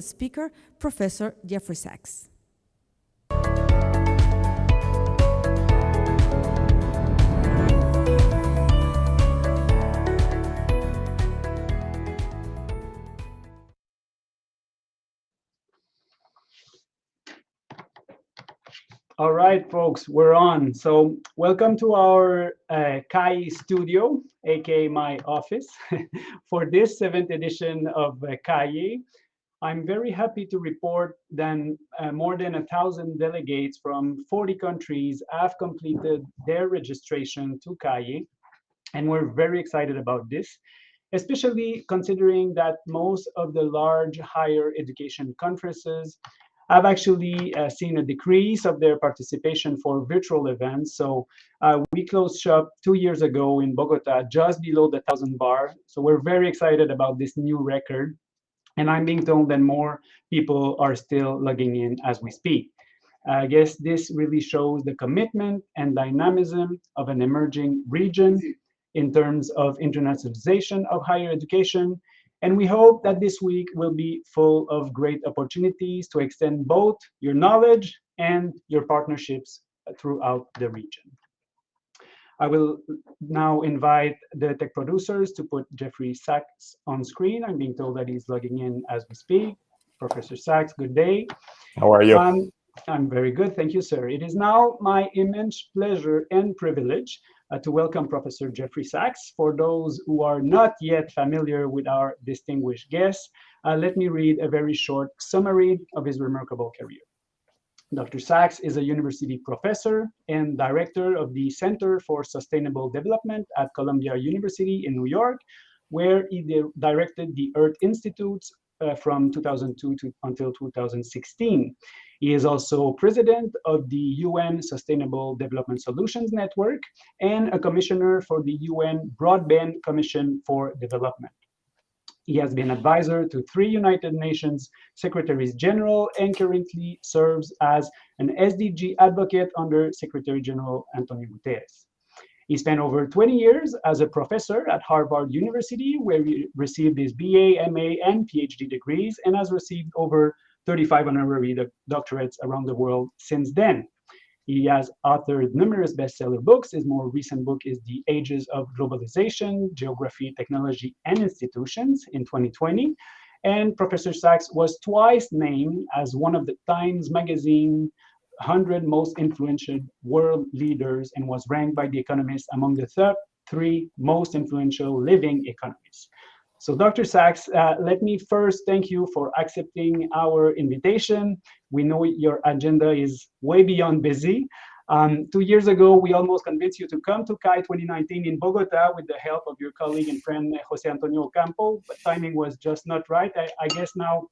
speaker, Professor Jeffrey Sachs. All right, folks, we're on. So welcome to our CAEI studio, aka my office, for this 7th edition of CAEI. I'm very happy to report that more than 1,000 delegates from 40 countries have completed their registration to CAEI, and we're very excited about this, especially considering that most of the large higher education conferences have actually seen a decrease of their participation for virtual events. So we closed shop 2 years ago in Bogota, just below the 1,000 bar. So we're very excited about this new record. And I'm being told that more people are still logging in as we speak. I guess this really shows the commitment and dynamism of an emerging region in terms of internationalization of higher education. And we hope that this week will be full of great opportunities to extend both your knowledge and your partnerships throughout the region. I will now invite the tech producers to put Jeffrey Sachs on screen. I'm being told that he's logging in as we speak. Professor Sachs, good day. How are you? I'm very good, thank you, sir. It is now my immense pleasure and privilege to welcome Professor Jeffrey Sachs. For those who are not yet familiar with our distinguished guest, let me read a very short summary of his remarkable career. Dr. Sachs is a university professor and director of the Center for Sustainable Development at Columbia University in New York, where he directed the Earth Institutes from 2002 until 2016. He is also president of the UN Sustainable Development Solutions Network and a commissioner for the UN Broadband Commission for Development. He has been advisor to 3 United Nations Secretaries General and currently serves as an SDG advocate under Secretary General Antonio Guterres. He spent over 20 years as a professor at Harvard University, where he received his BA, MA, and PhD degrees, and has received over 35 honorary doctorates around the world since then. He has authored numerous bestseller books. His more recent book is The Ages of Globalization, Geography, Technology, and Institutions in 2020. And Professor Sachs was twice named as one of the Times Magazine 100 most influential world leaders and was ranked by The Economist among the top 3 most influential living economists. So Dr. Sachs, let me first thank you for accepting our invitation. We know your agenda is way beyond busy. 2 years ago, we almost convinced you to come to CAEI 2019 in Bogota with the help of your colleague and friend, Jose Antonio Ocampo, but timing was just not right. I guess now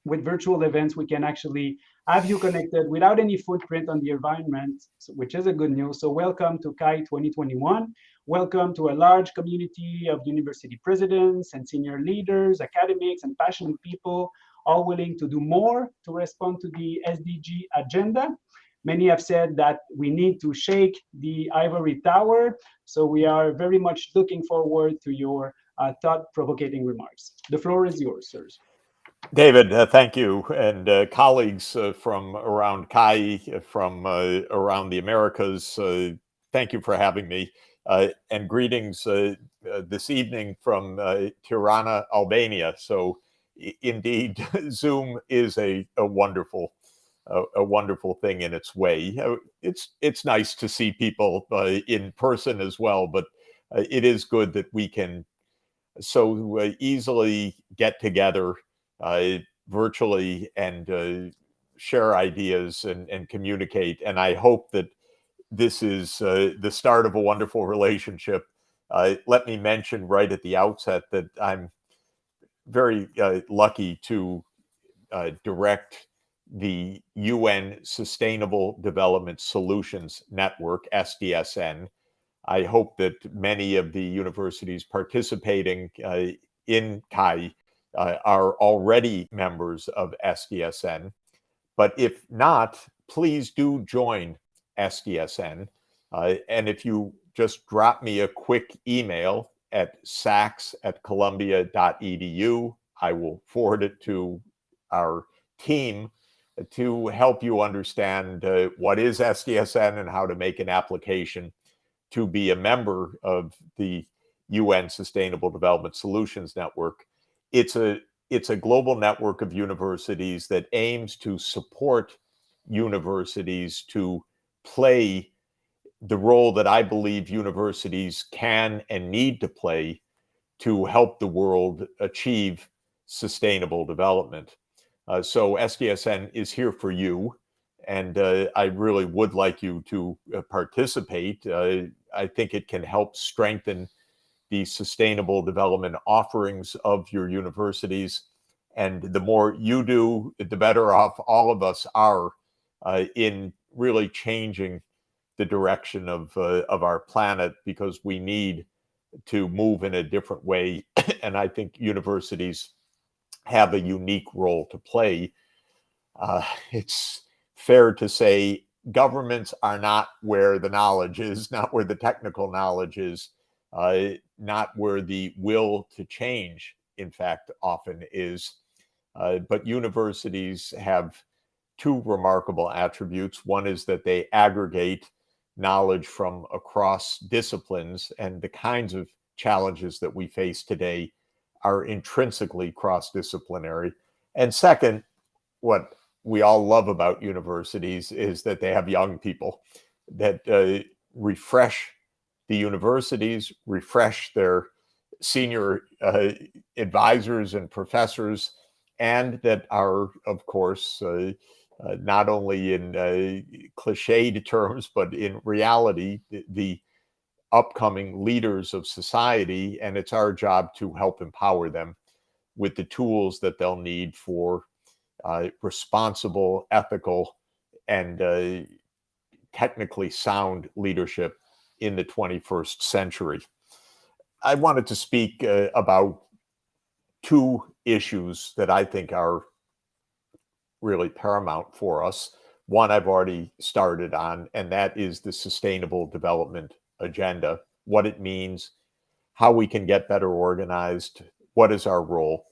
with virtual events, we can actually have you connected without any footprint on the environment, which is a good news. So welcome to CAEI 2021. Welcome to a large community of university presidents and senior leaders, academics, and passionate people, all willing to do more to respond to the SDG agenda. Many have said that we need to shake the ivory tower. So we are very much looking forward to your thought-provoking remarks. The floor is yours, sirs. David, thank you. And colleagues from around CAEI, from around the Americas, thank you for having me. And greetings this evening from Tirana, Albania. So indeed, Zoom is a wonderful thing in its way. It's nice to see people in person as well, but it is good that we can so easily get together virtually and share ideas and communicate. And I hope that this is the start of a wonderful relationship. Let me mention right at the outset that I'm very lucky to direct the UN Sustainable Development Solutions Network, SDSN. I hope that many of the universities participating in CAEI are already members of SDSN. But if not, please do join SDSN. And if you just drop me a quick email at sachs@columbia.edu, I will forward it to our team to help you understand what is SDSN and how to make an application to be a member of the UN Sustainable Development Solutions Network. It's a global network of universities that aims to support universities to play the role that I believe universities can and need to play to help the world achieve sustainable development. So SDSN is here for you, and I really would like you to participate. I think it can help strengthen the sustainable development offerings of your universities. And the more you do, the better off all of us are in really changing the direction of our planet, because we need to move in a different way. And I think universities have a unique role to play. It's fair to say governments are not where the knowledge is, not where the technical knowledge is, not where the will to change, in fact, often is. But universities have two remarkable attributes. One is that they aggregate knowledge from across disciplines, and the kinds of challenges that we face today are intrinsically cross-disciplinary. And second, what we all love about universities is that they have young people that refresh the universities, refresh their senior advisors and professors, and that are, of course, not only in cliched terms, but in reality, the upcoming leaders of society. And it's our job to help empower them with the tools that they'll need for responsible, ethical, and technically sound leadership in the 21st century. I wanted to speak about two issues that I think are really paramount for us. One I've already started on, and that is the Sustainable Development Agenda, what it means, how we can get better organized, what is our role.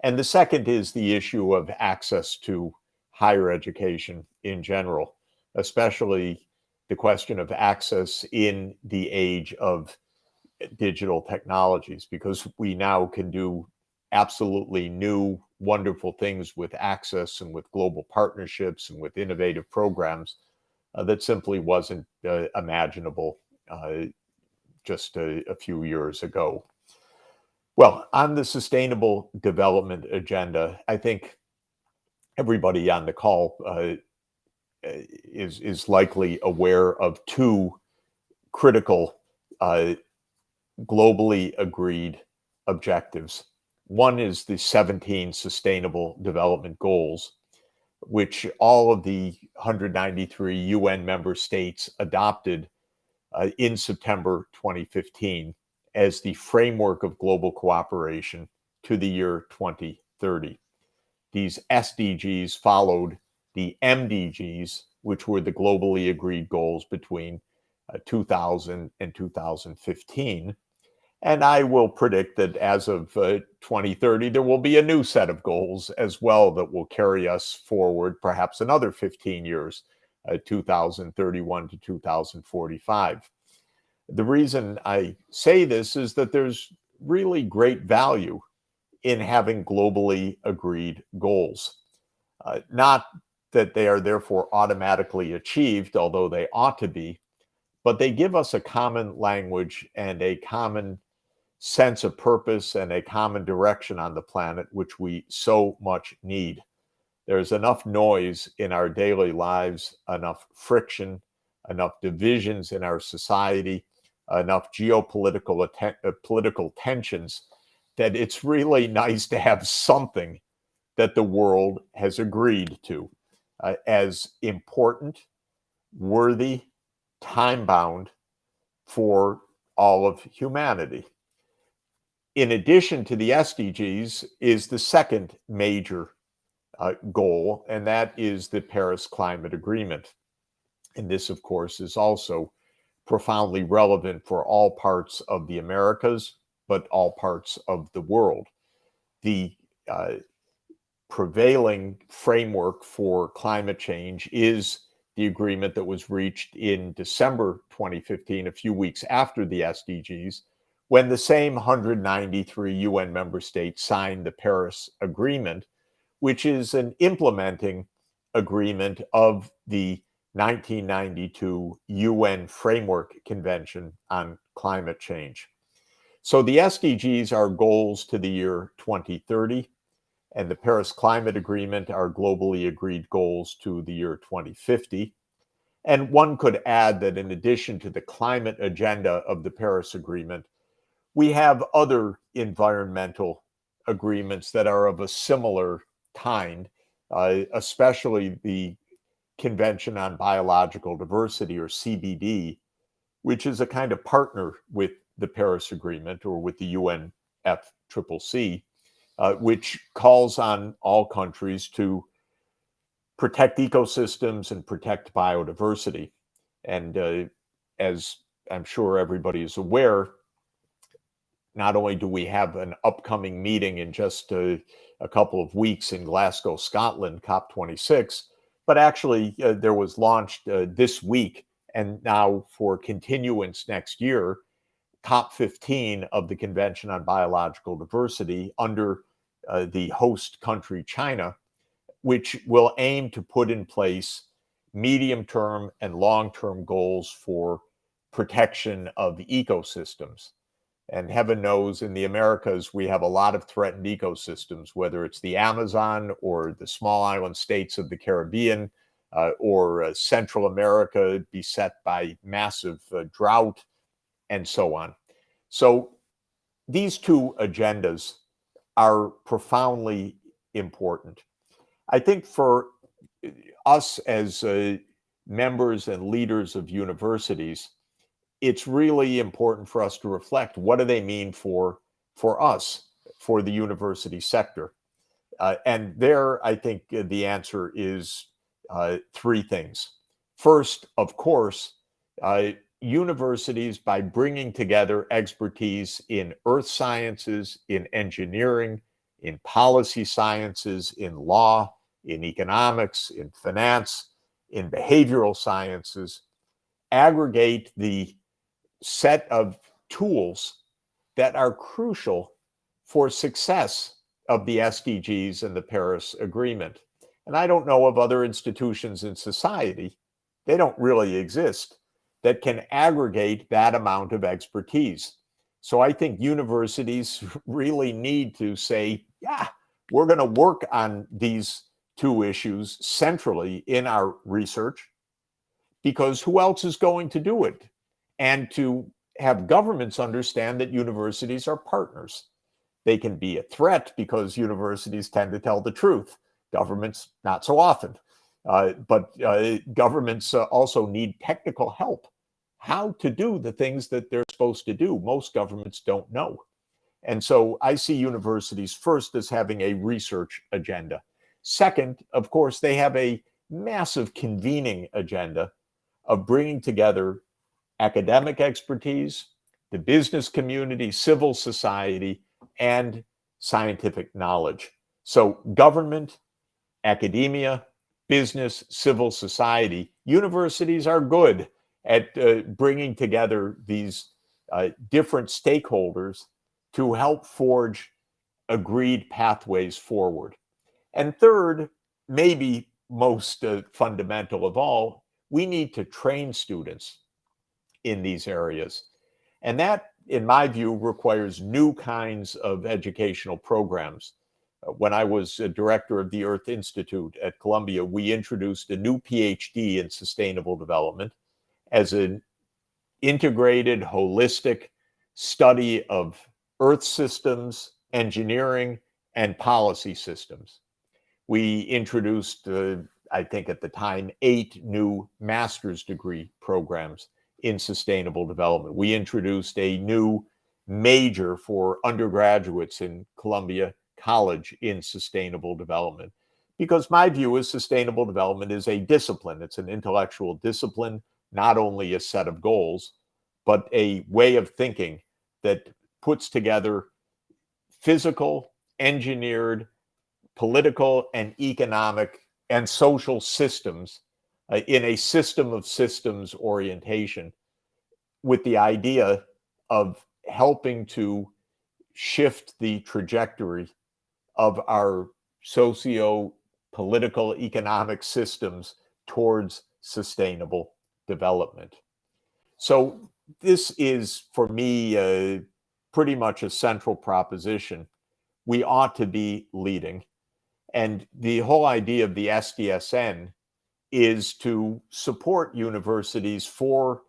And the second is the issue of access to higher education in general, especially the question of access in the age of digital technologies, because we now can do absolutely new, wonderful things with access and with global partnerships and with innovative programs that simply wasn't imaginable just a few years ago. Well, on the Sustainable Development Agenda, I think everybody on the call is likely aware of two critical globally agreed objectives. One is the 17 Sustainable Development Goals, which all of the 193 UN member states adopted in September 2015 as the framework of global cooperation to the year 2030. These SDGs followed the MDGs, which were the globally agreed goals between 2000 and 2015. And I will predict that as of 2030, there will be a new set of goals as well that will carry us forward perhaps another 15 years, 2031 to 2045. The reason I say this is that there's really great value in having globally agreed goals. Not that they are therefore automatically achieved, although they ought to be, but they give us a common language and a common sense of purpose and a common direction on the planet, which we so much need. There's enough noise in our daily lives, enough friction, enough divisions in our society, enough geopolitical political tensions, that it's really nice to have something that the world has agreed to as important, worthy, time-bound for all of humanity. In addition to the SDGs is the second major goal, and that is the Paris Climate Agreement. And this, of course, is also profoundly relevant for all parts of the Americas, but all parts of the world. The prevailing framework for climate change is the agreement that was reached in December 2015, a few weeks after the SDGs, when the same 193 UN member states signed the Paris Agreement, which is an implementing agreement of the 1992 UN Framework Convention on Climate Change. So the SDGs are goals to the year 2030, and the Paris Climate Agreement are globally agreed goals to the year 2050. And one could add that in addition to the climate agenda of the Paris Agreement, we have other environmental agreements that are of a similar kind, especially the Convention on Biological Diversity, or CBD, which is a kind of partner with the Paris Agreement, or with the UNFCCC, which calls on all countries to protect ecosystems and protect biodiversity. And as I'm sure everybody is aware, not only do we have an upcoming meeting in just a couple of weeks in Glasgow, Scotland, COP26, but actually there was launched this week, and now for continuance next year, COP15 of the Convention on Biological Diversity under the host country, China, which will aim to put in place medium-term and long-term goals for protection of ecosystems. And heaven knows in the Americas, we have a lot of threatened ecosystems, whether it's the Amazon or the small island states of the Caribbean, or Central America beset by massive drought, and so on. So these two agendas are profoundly important. I think for us as members and leaders of universities, it's really important for us to reflect, what do they mean for us, for the university sector? And there, I think the answer is three things. First, of course, universities, by bringing together expertise in earth sciences, in engineering, in policy sciences, in law, in economics, in finance, in behavioral sciences, aggregate the set of tools that are crucial for success of the SDGs and the Paris Agreement. And I don't know of other institutions in society, they don't really exist, that can aggregate that amount of expertise. So I think universities really need to say, yeah, we're going to work on these two issues centrally in our research, because who else is going to do it? And to have governments understand that universities are partners. They can be a threat because universities tend to tell the truth. Governments, not so often. But governments also need technical help, how to do the things that they're supposed to do. Most governments don't know. And so I see universities first as having a research agenda. Second, of course, they have a massive convening agenda of bringing together academic expertise, the business community, civil society, and scientific knowledge. So government, academia, business, civil society, universities are good at bringing together these different stakeholders to help forge agreed pathways forward. And third, maybe most fundamental of all, we need to train students in these areas. And that, in my view, requires new kinds of educational programs. When I was a director of the Earth Institute at Columbia, we introduced a new PhD in sustainable development as an integrated, holistic study of Earth systems, engineering, and policy systems. We introduced, I think at the time, 8 new master's degree programs in sustainable development. We introduced a new major for undergraduates in Columbia College in sustainable development. Because my view is sustainable development is a discipline. It's an intellectual discipline, not only a set of goals, but a way of thinking that puts together physical, engineered, political and economic and social systems in a system of systems orientation, with the idea of helping to shift the trajectory of our socio-political economic systems towards sustainable development. So this is, for me, pretty much a central proposition. We ought to be leading. And the whole idea of the SDSN is to support universities for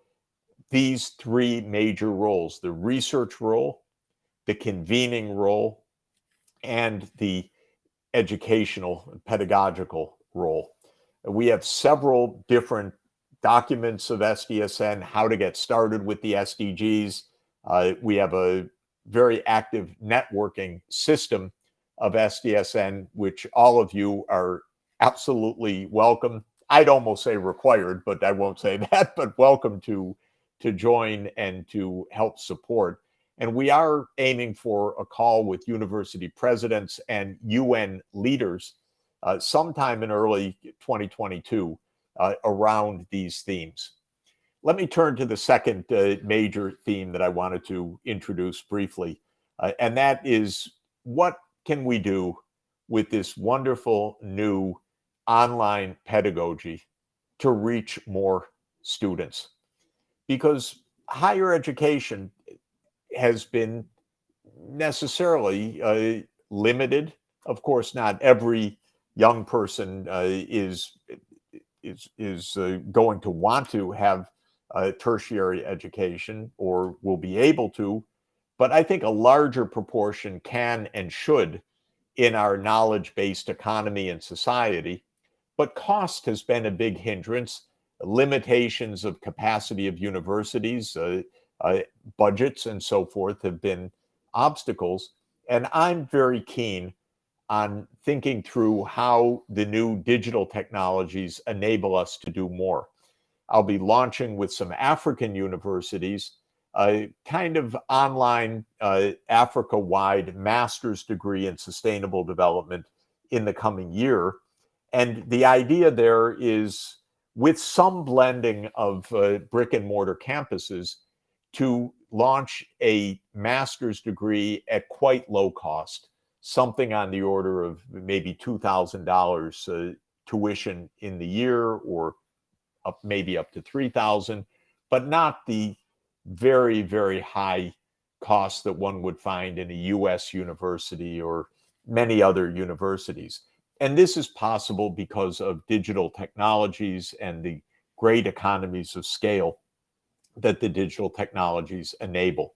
these three major roles: the research role, the convening role, and the educational and pedagogical role. We have several different documents of SDSN, how to get started with the SDGs. We have a very active networking system of SDSN, which all of you are absolutely welcome. I'd almost say required, but I won't say that, but welcome to join and to help support. And we are aiming for a call with university presidents and UN leaders sometime in early 2022 around these themes. Let me turn to the second major theme that I wanted to introduce briefly, and that is, what can we do with this wonderful new online pedagogy to reach more students? Because higher education has been necessarily limited. Of course, not every young person is going to want to have a tertiary education or will be able to, but I think a larger proportion can and should in our knowledge-based economy and society. But cost has been a big hindrance. Limitations of capacity of universities, budgets and so forth have been obstacles. And I'm very keen on thinking through how the new digital technologies enable us to do more. I'll be launching with some African universities a kind of online Africa-wide master's degree in sustainable development in the coming year. And the idea there is, with some blending of brick and mortar campuses, to launch a master's degree at quite low cost, something on the order of maybe $2,000 tuition in the year, or maybe up to $3,000, but not the very, very high costs that one would find in a US university or many other universities. And this is possible because of digital technologies and the great economies of scale that the digital technologies enable.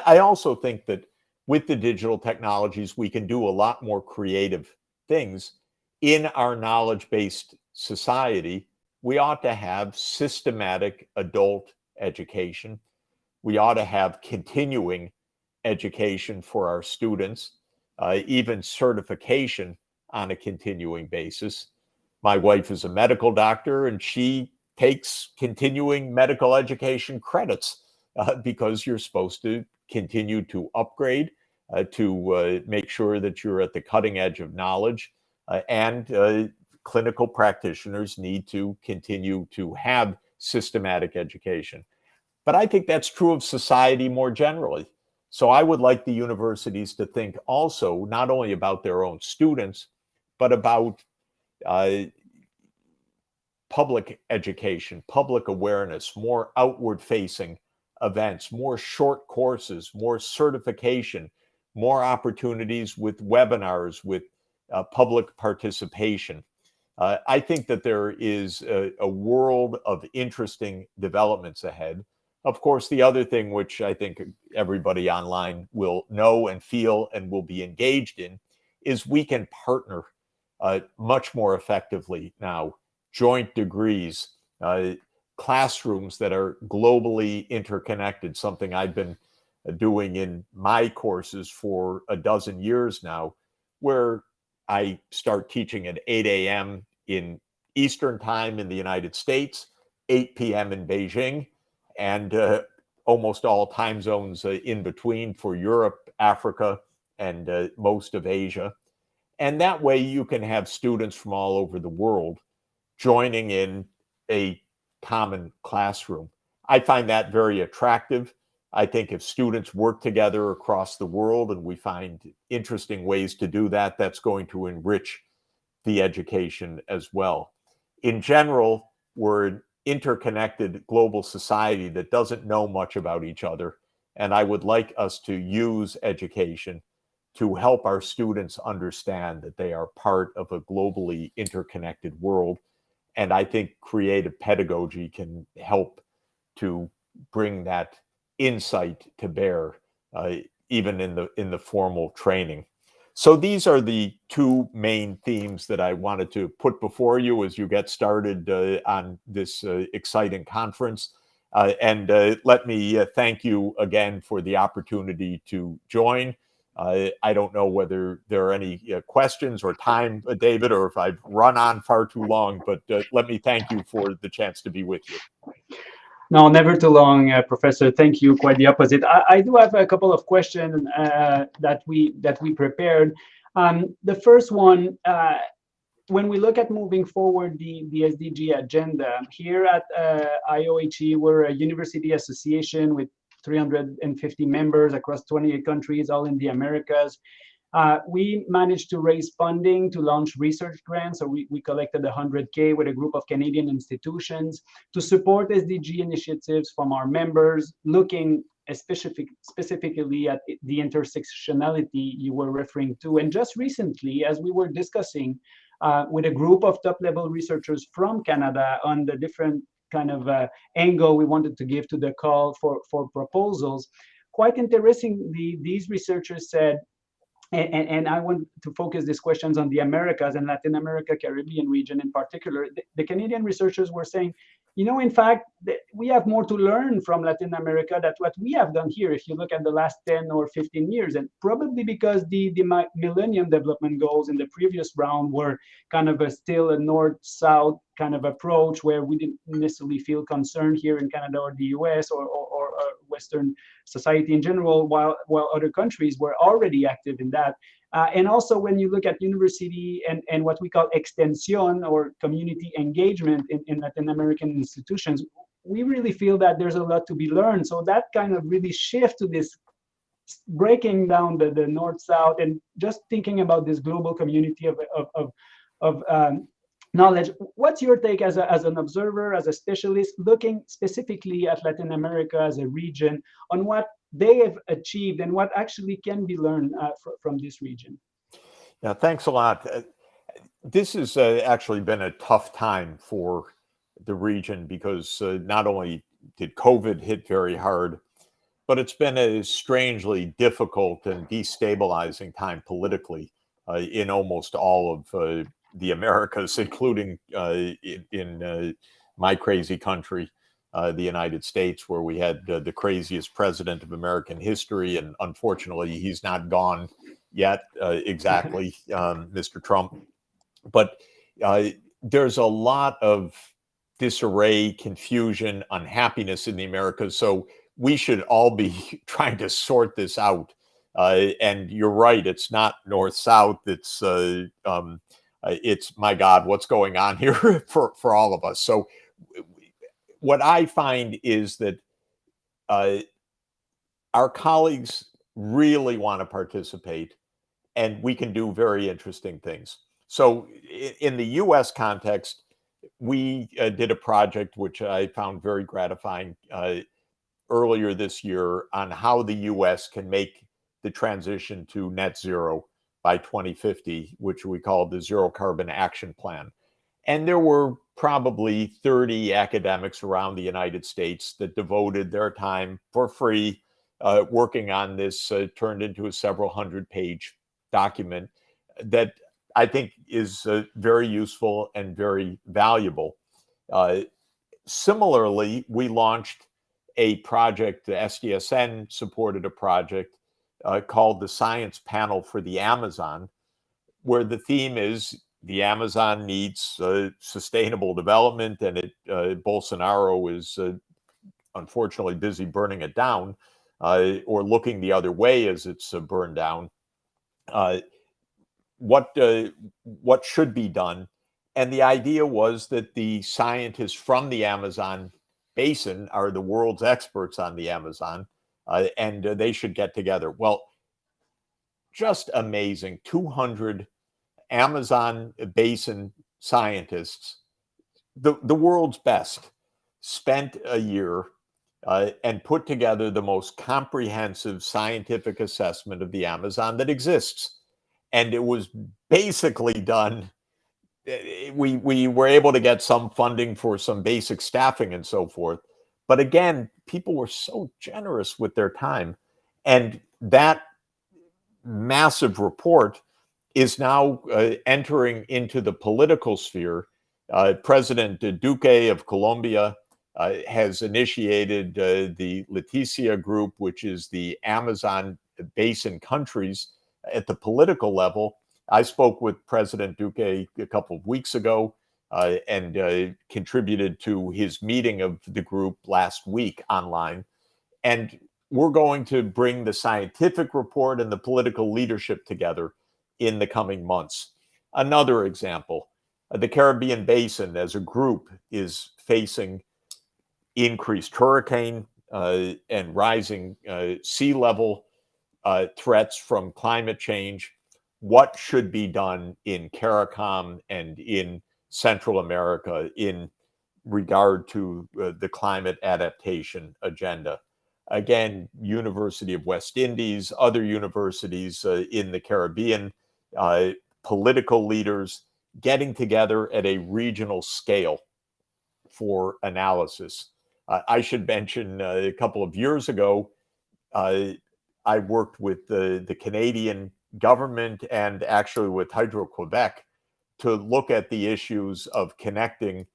I also think that with the digital technologies, we can do a lot more creative things. In our knowledge-based society, we ought to have systematic adult education. We ought to have continuing education for our students, even certification on a continuing basis. My wife is a medical doctor, and she takes continuing medical education credits because you're supposed to continue to upgrade, to make sure that you're at the cutting edge of knowledge, and clinical practitioners need to continue to have systematic education. But I think that's true of society more generally. So I would like the universities to think also not only about their own students, but about public education, public awareness, more outward-facing events, more short courses, more certification, more opportunities with webinars, with public participation. I think that there is a world of interesting developments ahead. Of course, the other thing which I think everybody online will know and feel and will be engaged in is we can partner much more effectively now. Joint degrees, classrooms that are globally interconnected, something I've been doing in my courses for a dozen years now, where I start teaching at 8 a.m. in Eastern time in the United States, 8 p.m. in Beijing, and almost all time zones in between for Europe, Africa, and most of Asia. And that way you can have students from all over the world joining in a common classroom. I find that very attractive. I think if students work together across the world and we find interesting ways to do that, that's going to enrich the education as well. In general, we're an interconnected global society that doesn't know much about each other. And I would like us to use education to help our students understand that they are part of a globally interconnected world. And I think creative pedagogy can help to bring that insight to bear, even in the formal training. So these are the two main themes that I wanted to put before you as you get started on this exciting conference. And let me thank you again for the opportunity to join. I don't know whether there are any questions or time, David, or if I've run on far too long, but let me thank you for the chance to be with you. No, never too long, Professor. Thank you. Quite the opposite. I do have a couple of questions that we prepared. The first one, when we look at moving forward the SDG agenda here at IOHE, we're a university association with 350 members across 28 countries, all in the Americas. We managed to raise funding to launch research grants. So we collected 100K with a group of Canadian institutions to support SDG initiatives from our members, looking specifically at the intersectionality you were referring to. And just recently, as we were discussing with a group of top-level researchers from Canada on the different kind of angle we wanted to give to the call for proposals, quite interestingly, these researchers said, and I want to focus these questions on the Americas and Latin America, Caribbean region in particular. The Canadian researchers were saying, in fact, we have more to learn from Latin America than what we have done here, if you look at the last 10 or 15 years. And probably because the Millennium Development Goals in the previous round were kind of still a north-south kind of approach where we didn't necessarily feel concerned here in Canada or the US or Western society in general, while other countries were already active in that. And also when you look at university and what we call extension or community engagement in Latin American institutions, we really feel that there's a lot to be learned. So that kind of really shift to this breaking down the north-south and just thinking about this global community of knowledge. What's your take as an observer, as a specialist, looking specifically at Latin America as a region on what they have achieved and what actually can be learned from this region? Yeah, thanks a lot. This has actually been a tough time for the region because not only did COVID hit very hard, but it's been a strangely difficult and destabilizing time politically in almost all of the Americas, including in my crazy country, the United States, where we had the craziest president of American history. And unfortunately, he's not gone yet exactly, Mr. Trump. But there's a lot of disarray, confusion, unhappiness in the Americas. So we should all be trying to sort this out. And you're right, it's not north-south. It's my God, what's going on here for all of us. So what I find is that our colleagues really want to participate, and we can do very interesting things. So in the US context, we did a project which I found very gratifying earlier this year on how the US can make the transition to net zero by 2050, which we call the Zero Carbon Action Plan. And there were probably 30 academics around the United States that devoted their time for free working on this, turned into a several hundred-page document that I think is very useful and very valuable. Similarly, we launched a project, the SDSN supported a project called the Science Panel for the Amazon, where the theme is the Amazon needs sustainable development, and Bolsonaro is unfortunately busy burning it down or looking the other way as it's burned down. what should be done. And the idea was that the scientists from the Amazon basin are the world's experts on the Amazon, and they should get together. Well, just amazing. 200 Amazon basin scientists, the world's best, spent a year and put together the most comprehensive scientific assessment of the Amazon that exists. And it was basically done. We were able to get some funding for some basic staffing and so forth. But again, people were so generous with their time. And that massive report is now entering into the political sphere. President Duque of Colombia has initiated the Leticia Group, which is the Amazon basin countries at the political level. I spoke with President Duque a couple of weeks ago and contributed to his meeting of the group last week online. And we're going to bring the scientific report and the political leadership together in the coming months. Another example, the Caribbean Basin as a group is facing increased hurricane and rising sea level threats from climate change. What should be done in CARICOM and in Central America in regard to the climate adaptation agenda? Again, University of West Indies, other universities in the Caribbean, political leaders getting together at a regional scale for analysis. I should mention a couple of years ago, I worked with the Canadian government and actually with Hydro-Quebec to look at the issues of connecting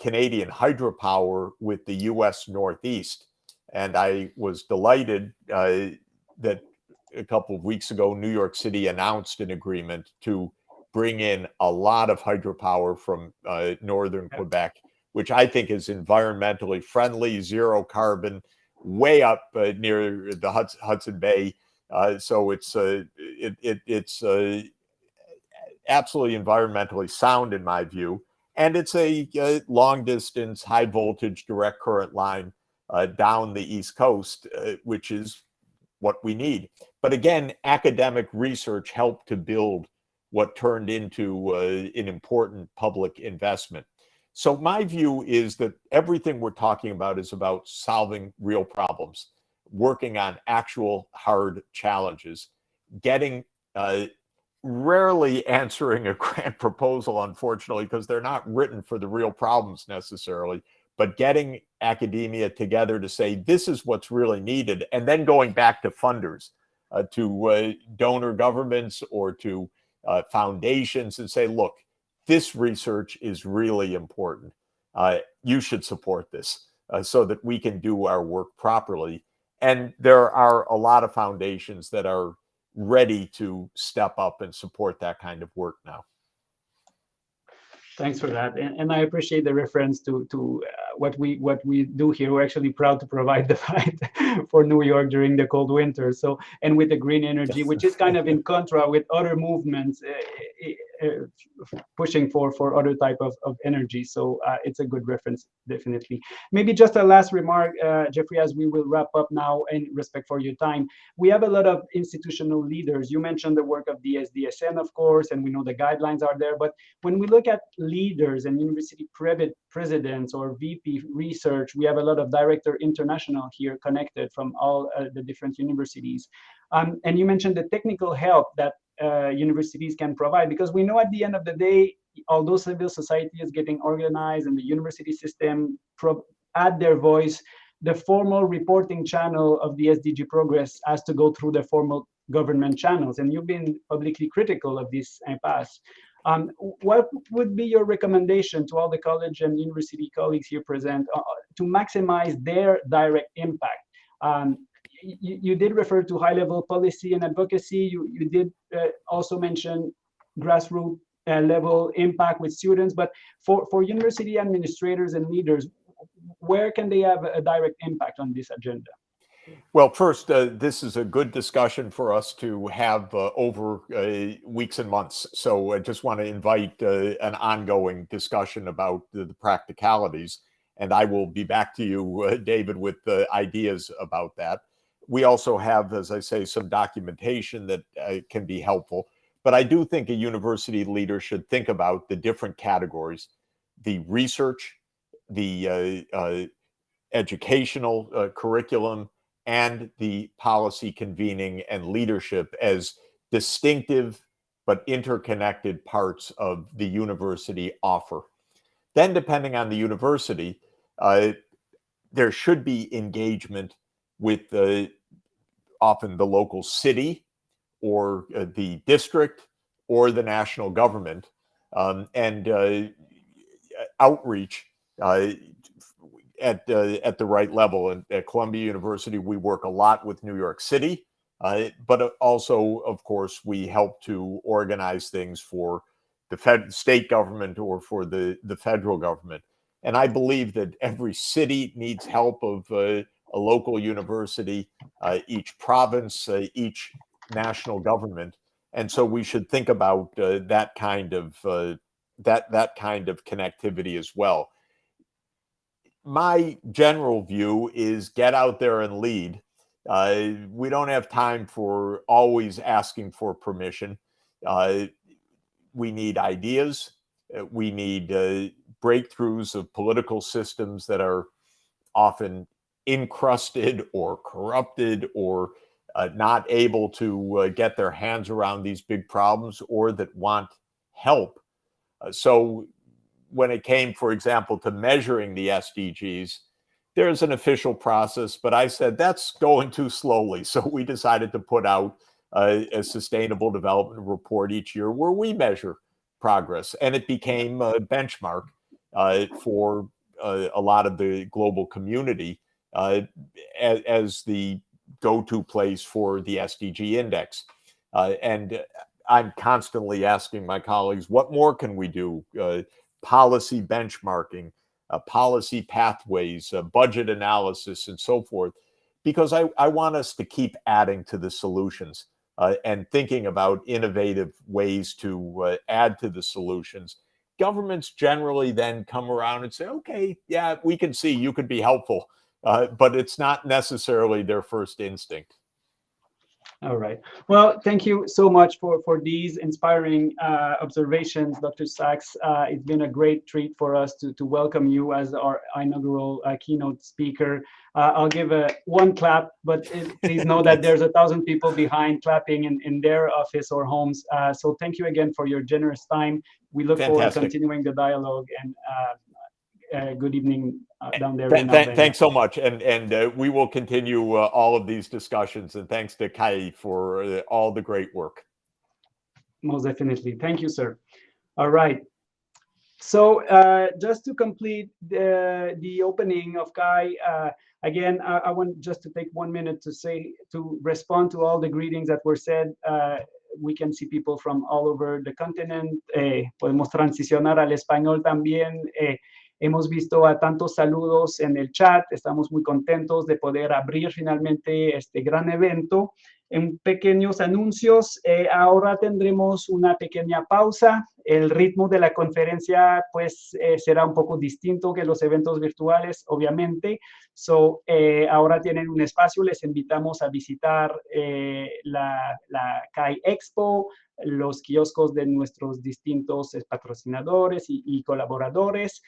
Canadian hydropower with the US Northeast. And I was delighted that a couple of weeks ago, New York City announced an agreement to bring in a lot of hydropower from northern Quebec, which I think is environmentally friendly, zero carbon, way up near the Hudson Bay. So it's absolutely environmentally sound in my view. And it's a long distance, high voltage, direct current line down the East Coast, which is what we need. But again, academic research helped to build what turned into an important public investment. So my view is that everything we're talking about is about solving real problems, working on actual hard challenges, getting rarely answering a grant proposal, unfortunately, because they're not written for the real problems necessarily, but getting academia together to say, this is what's really needed, and then going back to funders, to donor governments or to foundations and say, look, this research is really important. You should support this so that we can do our work properly. And there are a lot of foundations that are ready to step up and support that kind of work now. Thanks for that, and I appreciate the reference to what we do here. We're actually proud to provide the light for New York during the cold winter. So, and with the green energy, which is kind of in contra with other movements pushing for other type of energy. So it's a good reference, definitely. Maybe just a last remark, Jeffrey, as we will wrap up now, in respect for your time. We have a lot of institutional leaders. You mentioned the work of the SDSN, of course, and we know the guidelines are there. But when we look at leaders and university presidents or VP research, we have a lot of director international here connected from all the different universities. And you mentioned the technical help that universities can provide, because we know at the end of the day, although civil society is getting organized and the university system add their voice, the formal reporting channel of the SDG progress has to go through the formal government channels. And you've been publicly critical of this impasse. What would be your recommendation to all the college and university colleagues here present to maximize their direct impact? You did refer to high-level policy and advocacy. You did also mention grassroots level impact with students. But for university administrators and leaders, where can they have a direct impact on this agenda? Well, first, this is a good discussion for us to have over weeks and months. So I just want to invite an ongoing discussion about the practicalities. And I will be back to you, David, with ideas about that. We also have, as I say, some documentation that can be helpful. But I do think a university leader should think about the different categories: the research, the educational curriculum, and the policy convening and leadership as distinctive but interconnected parts of the university offer. Then, depending on the university, there should be engagement with often the local city or the district or the national government, and outreach at the right level. And at Columbia University, we work a lot with New York City, but also, of course, we help to organize things for the state government or for the federal government. And I believe that every city needs help of a local university, each province, each national government, and so we should think about that kind of connectivity as well. My general view is get out there and lead. We don't have time for always asking for permission. We need ideas. We need breakthroughs of political systems that are often encrusted or corrupted or not able to get their hands around these big problems, or that want help. So when it came, for example, to measuring the SDGs, there's an official process, but I said that's going too slowly. So we decided to put out a sustainable development report each year where we measure progress. And it became a benchmark for a lot of the global community as the go-to place for the SDG index. And I'm constantly asking my colleagues, what more can we do? Policy benchmarking, policy pathways, budget analysis, and so forth, because I want us to keep adding to the solutions and thinking about innovative ways to add to the solutions. Governments generally then come around and say, okay, yeah, we can see you could be helpful, but it's not necessarily their first instinct. All right. Well, thank you so much for these inspiring observations, Dr. Sachs. It's been a great treat for us to welcome you as our inaugural keynote speaker. I'll give one clap, but please know that there's 1,000 people behind clapping in their office or homes. So thank you again for your generous time. We look forward to continuing the dialogue, and good evening down there. Thanks so much. And we will continue all of these discussions. And thanks to CAEI for all the great work. Most definitely. Thank you, sir. All right. So just to complete the opening of CAEI, again, I want just to take 1 minute to respond to all the greetings that were said. We can see people from all over the continent. Podemos transicionar al español también. Hemos visto a tantos saludos en el chat. Estamos muy contentos de poder abrir finalmente este gran evento. En pequeños anuncios, ahora tendremos una pequeña pausa. El ritmo de la conferencia pues será un poco distinto que los eventos virtuales, obviamente. So, ahora tienen un espacio, les invitamos a visitar la CAEI Expo, los kioscos de nuestros distintos patrocinadores y colaboradores,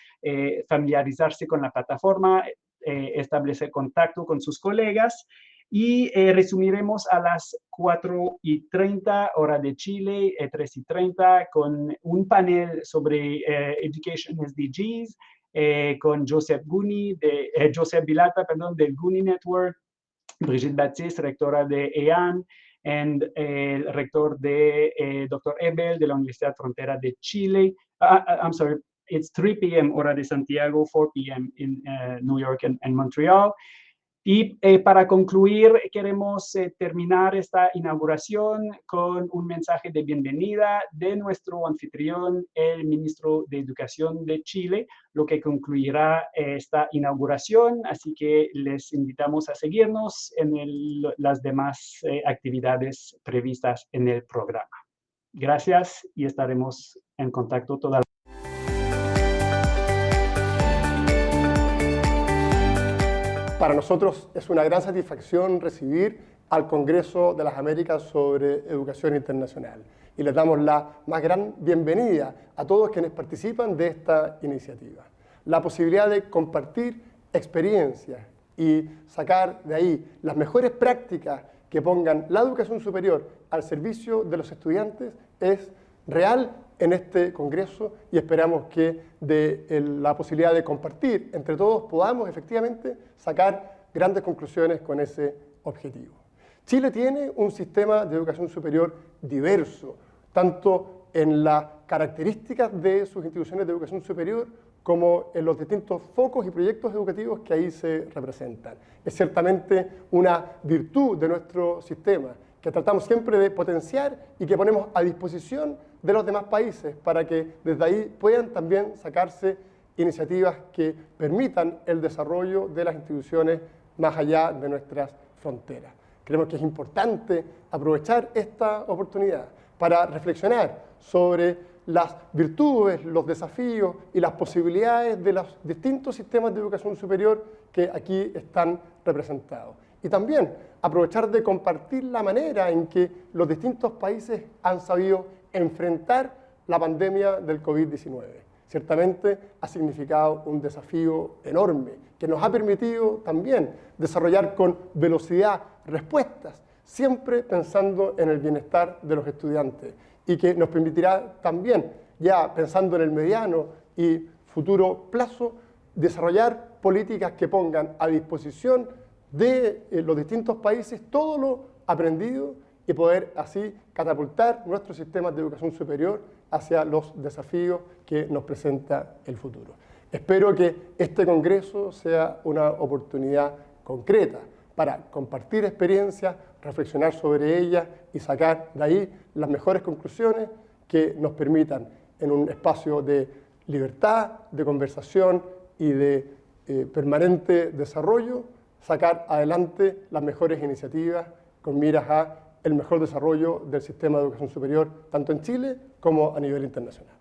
familiarizarse con la plataforma, establecer contacto con sus colegas. Y resumiremos a las 4:30 hora de Chile, 3:30, con un panel sobre Education SDGs, con Joseph Vilata, del Guni Network, Brigitte Baptiste, rectora de EAN, y el rector de Dr. Ebel de la Universidad Frontera de Chile. I'm sorry, it's 3 p.m. hora de Santiago, 4 p.m. in New York and Montreal. Y para concluir, queremos terminar esta inauguración con un mensaje de bienvenida de nuestro anfitrión, el ministro de Educación de Chile, lo que concluirá esta inauguración. Así que les invitamos a seguirnos en las demás actividades previstas en el programa. Gracias y estaremos en contacto toda la Para nosotros es una gran satisfacción recibir al Congreso de las Américas sobre Educación Internacional y les damos la más gran bienvenida a todos quienes participan de esta iniciativa. La posibilidad de compartir experiencias y sacar de ahí las mejores prácticas que pongan la educación superior al servicio de los estudiantes es real en este Congreso y esperamos que de la posibilidad de compartir entre todos podamos efectivamente sacar grandes conclusiones con ese objetivo. Chile tiene un sistema de educación superior diverso, tanto en las características de sus instituciones de educación superior como en los distintos focos y proyectos educativos que ahí se representan. Es ciertamente una virtud de nuestro sistema, que tratamos siempre de potenciar y que ponemos a disposición de los demás países para que desde ahí puedan también sacarse iniciativas que permitan el desarrollo de las instituciones más allá de nuestras fronteras. Creemos que es importante aprovechar esta oportunidad para reflexionar sobre las virtudes, los desafíos y las posibilidades de los distintos sistemas de educación superior que aquí están representados. Y también aprovechar de compartir la manera en que los distintos países han sabido enfrentar la pandemia del COVID-19. Ciertamente ha significado un desafío enorme que nos ha permitido también desarrollar con velocidad respuestas, siempre pensando en el bienestar de los estudiantes y que nos permitirá también, ya pensando en el mediano y futuro plazo, desarrollar políticas que pongan a disposición de los distintos países todo lo aprendido y poder así catapultar nuestros sistemas de educación superior hacia los desafíos que nos presenta el futuro. Espero que este Congreso sea una oportunidad concreta para compartir experiencias, reflexionar sobre ellas y sacar de ahí las mejores conclusiones que nos permitan, en un espacio de libertad, de conversación y de permanente desarrollo, sacar adelante las mejores iniciativas con miras a el mejor desarrollo del sistema de educación superior, tanto en Chile como a nivel internacional.